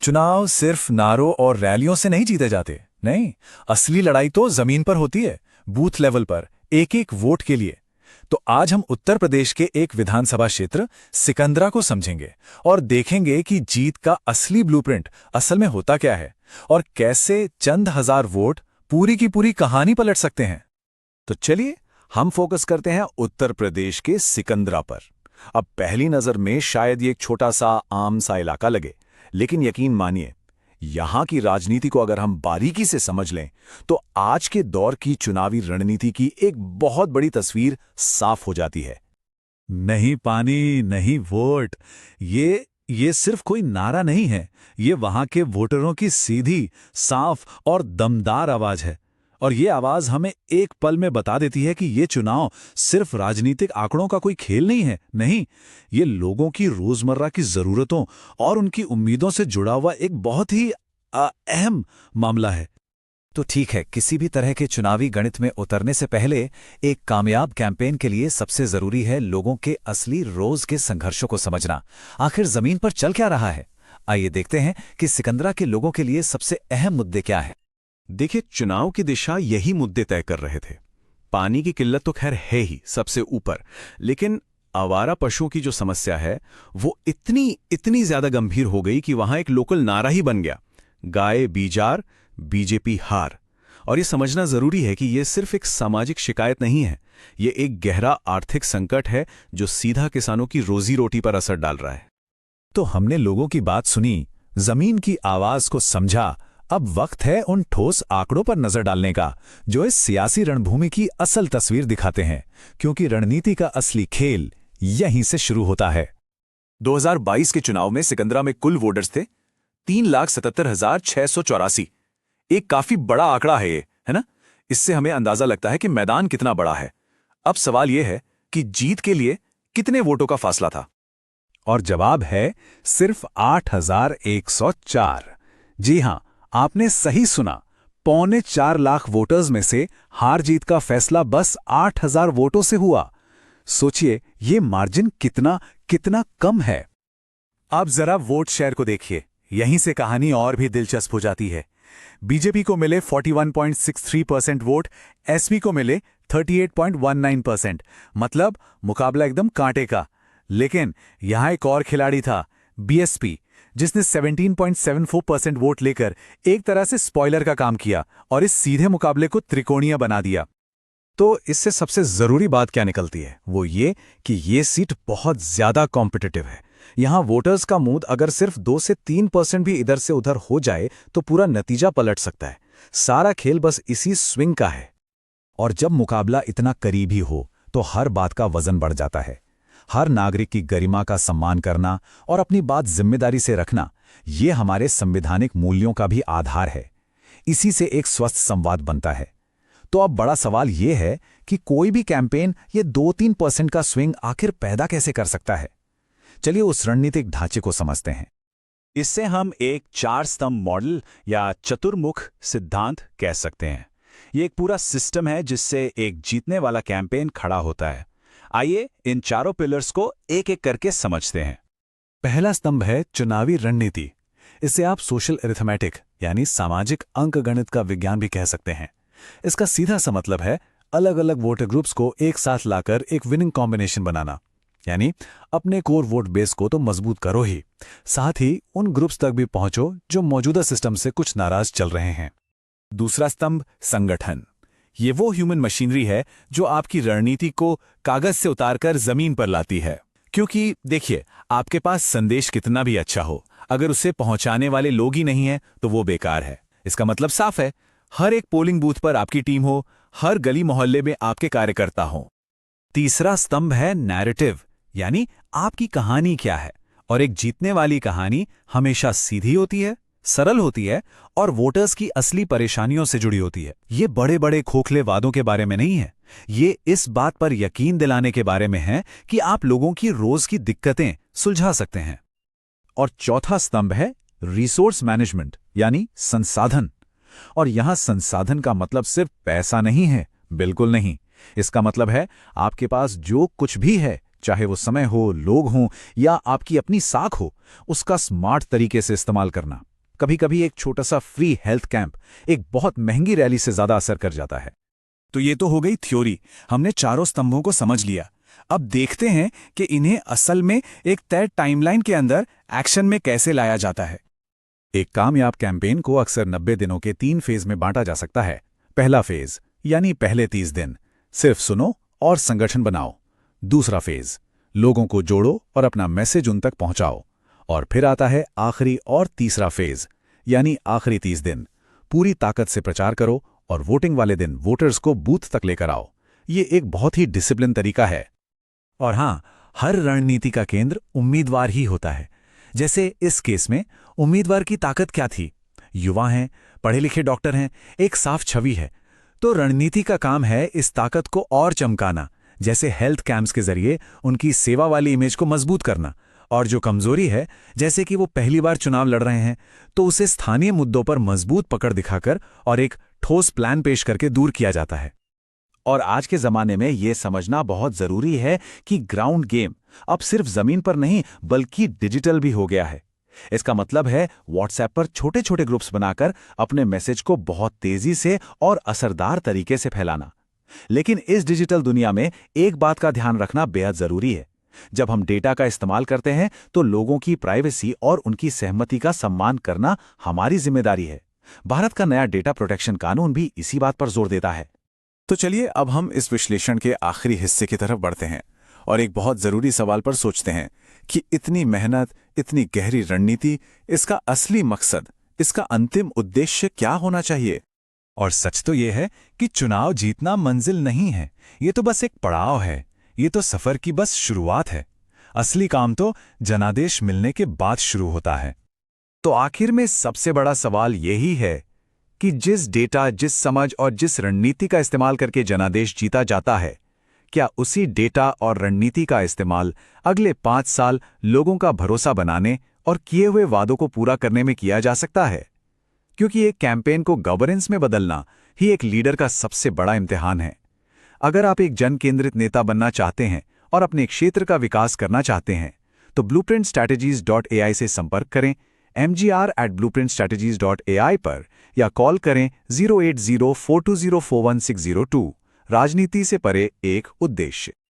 चुनाव सिर्फ नारों और रैलियों से नहीं जीते जाते। नहीं, असली लड़ाई तो जमीन पर होती है, बूथ लेवल पर, एक एक वोट के लिए। तो आज हम उत्तर प्रदेश के एक विधानसभा क्षेत्र सिकंदरा को समझेंगे और देखेंगे कि जीत का असली ब्लूप्रिंट असल में होता क्या है और कैसे चंद हजार वोट पूरी की पूरी कहानी पलट सकते हैं। तो चलिए हम फोकस करते हैं उत्तर प्रदेश के सिकंदरा पर। अब पहली नजर में शायद ये एक छोटा सा आम सा इलाका लगे, लेकिन यकीन मानिए, यहां की राजनीति को अगर हम बारीकी से समझ लें तो आज के दौर की चुनावी रणनीति की एक बहुत बड़ी तस्वीर साफ हो जाती है। नहीं पानी, नहीं वोट, ये सिर्फ कोई नारा नहीं है। ये वहां के वोटरों की सीधी, साफ और दमदार आवाज है। और ये आवाज हमें एक पल में बता देती है कि ये चुनाव सिर्फ राजनीतिक आंकड़ों का कोई खेल नहीं है। नहीं, ये लोगों की रोजमर्रा की जरूरतों और उनकी उम्मीदों से जुड़ा हुआ एक बहुत ही अहम मामला है। तो ठीक है, किसी भी तरह के चुनावी गणित में उतरने से पहले एक कामयाब कैंपेन के लिए सबसे जरूरी है लोगों के असली रोज के संघर्षों को समझना। आखिर जमीन पर चल क्या रहा है? आइए देखते हैं कि सिकंदरा के लोगों के लिए सबसे अहम मुद्दे क्या है। देखिए, चुनाव की दिशा यही मुद्दे तय कर रहे थे। पानी की किल्लत तो खैर है ही सबसे ऊपर, लेकिन आवारा पशुओं की जो समस्या है वो इतनी ज्यादा गंभीर हो गई कि वहां एक लोकल नारा ही बन गया, गाय बीजार, बीजेपी हार। और ये समझना जरूरी है कि ये सिर्फ एक सामाजिक शिकायत नहीं है, ये एक गहरा आर्थिक संकट है जो सीधा किसानों की रोजी रोटी पर असर डाल रहा है। तो हमने लोगों की बात सुनी, जमीन की आवाज को समझा। अब वक्त है उन ठोस आंकड़ों पर नजर डालने का जो इस सियासी रणभूमि की असल तस्वीर दिखाते हैं, क्योंकि रणनीति का असली खेल यहीं से शुरू होता है। 2022 के चुनाव में सिकंदरा में कुल वोटर्स थे 3,77,684। एक काफी बड़ा आंकड़ा है ये, है ना? इससे हमें अंदाजा लगता है कि मैदान कितना बड़ा है। अब सवाल यह है कि जीत के लिए कितने वोटों का फासला था? और जवाब है सिर्फ 8,104। जी हां, आपने सही सुना। 3.25 लाख वोटर्स में से हार जीत का फैसला बस 8,000 वोटों से हुआ। सोचिए ये मार्जिन कितना कम है। अब जरा वोट शेयर को देखिए, यहीं से कहानी और भी दिलचस्प हो जाती है। बीजेपी को मिले 41.63% वोट, एसपी को मिले 38.19%। मतलब मुकाबला एकदम कांटे का। लेकिन यहां एक और खिलाड़ी था, बीएसपी, जिसने 17.74% वोट लेकर एक तरह से स्पॉइलर का काम किया और इस सीधे मुकाबले को त्रिकोणीय बना दिया। तो इससे सबसे जरूरी बात क्या निकलती है? वो ये कि ये सीट बहुत ज्यादा कॉम्पिटिटिव है। यहां वोटर्स का मूड अगर सिर्फ 2 से 3% भी इधर से उधर हो जाए तो पूरा नतीजा पलट सकता है। सारा खेल बस इसी स्विंग का है। और जब मुकाबला इतना करीबी हो तो हर बात का वजन बढ़ जाता है। हर नागरिक की गरिमा का सम्मान करना और अपनी बात जिम्मेदारी से रखना, ये हमारे संवैधानिक मूल्यों का भी आधार है। इसी से एक स्वस्थ संवाद बनता है। तो अब बड़ा सवाल ये है कि कोई भी कैंपेन ये 2-3% का स्विंग आखिर पैदा कैसे कर सकता है? चलिए उस रणनीतिक ढांचे को समझते हैं। इससे हम एक 4 स्तंभ मॉडल या चतुर्मुख सिद्धांत कह सकते हैं। ये एक पूरा सिस्टम है जिससे एक जीतने वाला कैंपेन खड़ा होता है। आइए इन चारों पिलर्स को एक एक करके समझते हैं। पहला स्तंभ है चुनावी रणनीति। इसे आप सोशल अरिथमेटिक यानी सामाजिक अंकगणित का विज्ञान भी कह सकते हैं। इसका सीधा सा मतलब है अलग अलग वोटर ग्रुप्स को एक साथ लाकर एक विनिंग कॉम्बिनेशन बनाना। यानी अपने कोर वोट बेस को तो मजबूत करो ही, साथ ही उन ग्रुप्स तक भी पहुंचो जो मौजूदा सिस्टम से कुछ नाराज चल रहे हैं। दूसरा स्तंभ संगठन। ये वो ह्यूमन मशीनरी है जो आपकी रणनीति को कागज से उतारकर जमीन पर लाती है। क्योंकि देखिए, आपके पास संदेश कितना भी अच्छा हो, अगर उसे पहुंचाने वाले लोग ही नहीं हैं तो वो बेकार है। इसका मतलब साफ है, हर एक पोलिंग बूथ पर आपकी टीम हो, हर गली मोहल्ले में आपके कार्यकर्ता हो। तीसरा स्तंभ है नैरेटिव, यानी आपकी कहानी क्या है। और एक जीतने वाली कहानी हमेशा सीधी होती है, सरल होती है और वोटर्स की असली परेशानियों से जुड़ी होती है। ये बड़े बड़े खोखले वादों के बारे में नहीं है, ये इस बात पर यकीन दिलाने के बारे में है कि आप लोगों की रोज की दिक्कतें सुलझा सकते हैं। और चौथा स्तंभ है रिसोर्स मैनेजमेंट, यानी संसाधन। और यहां संसाधन का मतलब सिर्फ पैसा नहीं है, बिल्कुल नहीं। इसका मतलब है आपके पास जो कुछ भी है, चाहे वो समय हो, लोग हों या आपकी अपनी साख हो, उसका स्मार्ट तरीके से इस्तेमाल करना। कभी कभी एक छोटा सा फ्री हेल्थ कैंप एक बहुत महंगी रैली से ज्यादा असर कर जाता है। तो ये तो हो गई थ्योरी, हमने चारों स्तंभों को समझ लिया। अब देखते हैं कि इन्हें असल में एक तय टाइमलाइन के अंदर एक्शन में कैसे लाया जाता है। एक कामयाब कैंपेन को अक्सर 90 दिनों के 3 फेज में बांटा जा सकता है। पहला फेज यानी पहले 30 दिन सिर्फ सुनो और संगठन बनाओ। दूसरा फेज लोगों को जोड़ो और अपना मैसेज उन तक पहुंचाओ। और फिर आता है आखिरी और तीसरा फेज यानी आखिरी 30 दिन पूरी ताकत से प्रचार करो और वोटिंग वाले दिन वोटर्स को बूथ तक लेकर आओ। ये एक बहुत ही डिसिप्लिन तरीका है। और हाँ, हर रणनीति का केंद्र उम्मीदवार ही होता है। जैसे इस केस में उम्मीदवार की ताकत क्या थी? युवा हैं, पढ़े लिखे डॉक्टर हैं, एक साफ छवि है। तो रणनीति का काम है इस ताकत को और चमकाना, जैसे हेल्थ कैंप्स के जरिए उनकी सेवा वाली इमेज को मजबूत करना। और जो कमजोरी है, जैसे कि वो पहली बार चुनाव लड़ रहे हैं, तो उसे स्थानीय मुद्दों पर मजबूत पकड़ दिखाकर और एक ठोस प्लान पेश करके दूर किया जाता है। और आज के जमाने में ये समझना बहुत जरूरी है कि ग्राउंड गेम अब सिर्फ जमीन पर नहीं बल्कि डिजिटल भी हो गया है। इसका मतलब है व्हाट्सएप पर छोटे छोटे ग्रुप्स बनाकर अपने मैसेज को बहुत तेजी से और असरदार तरीके से फैलाना। लेकिन इस डिजिटल दुनिया में एक बात का ध्यान रखना बेहद जरूरी है। जब हम डेटा का इस्तेमाल करते हैं तो लोगों की प्राइवेसी और उनकी सहमति का सम्मान करना हमारी जिम्मेदारी है। भारत का नया डेटा प्रोटेक्शन कानून भी इसी बात पर जोर देता है। तो चलिए अब हम इस विश्लेषण के आखिरी हिस्से की तरफ बढ़ते हैं और एक बहुत जरूरी सवाल पर सोचते हैं कि इतनी मेहनत, इतनी गहरी रणनीति, इसका असली मकसद, इसका अंतिम उद्देश्य क्या होना चाहिए? और सच तो ये है कि चुनाव जीतना मंजिल नहीं है, ये तो बस एक पड़ाव है। ये तो सफर की बस शुरुआत है। असली काम तो जनादेश मिलने के बाद शुरू होता है। तो आखिर में सबसे बड़ा सवाल यही है कि जिस डेटा, जिस समझ और जिस रणनीति का इस्तेमाल करके जनादेश जीता जाता है, क्या उसी डेटा और रणनीति का इस्तेमाल अगले 5 साल लोगों का भरोसा बनाने और किए हुए वादों को पूरा करने में किया जा सकता है? क्योंकि एक कैंपेन को गवर्नेंस में बदलना ही एक लीडर का सबसे बड़ा इम्तिहान है। अगर आप एक जन केंद्रित नेता बनना चाहते हैं और अपने क्षेत्र का विकास करना चाहते हैं, तो blueprintstrategies.ai से संपर्क करें, mgr@blueprintstrategies.ai पर, या कॉल करें 08042041602। राजनीति से परे एक उद्देश्य।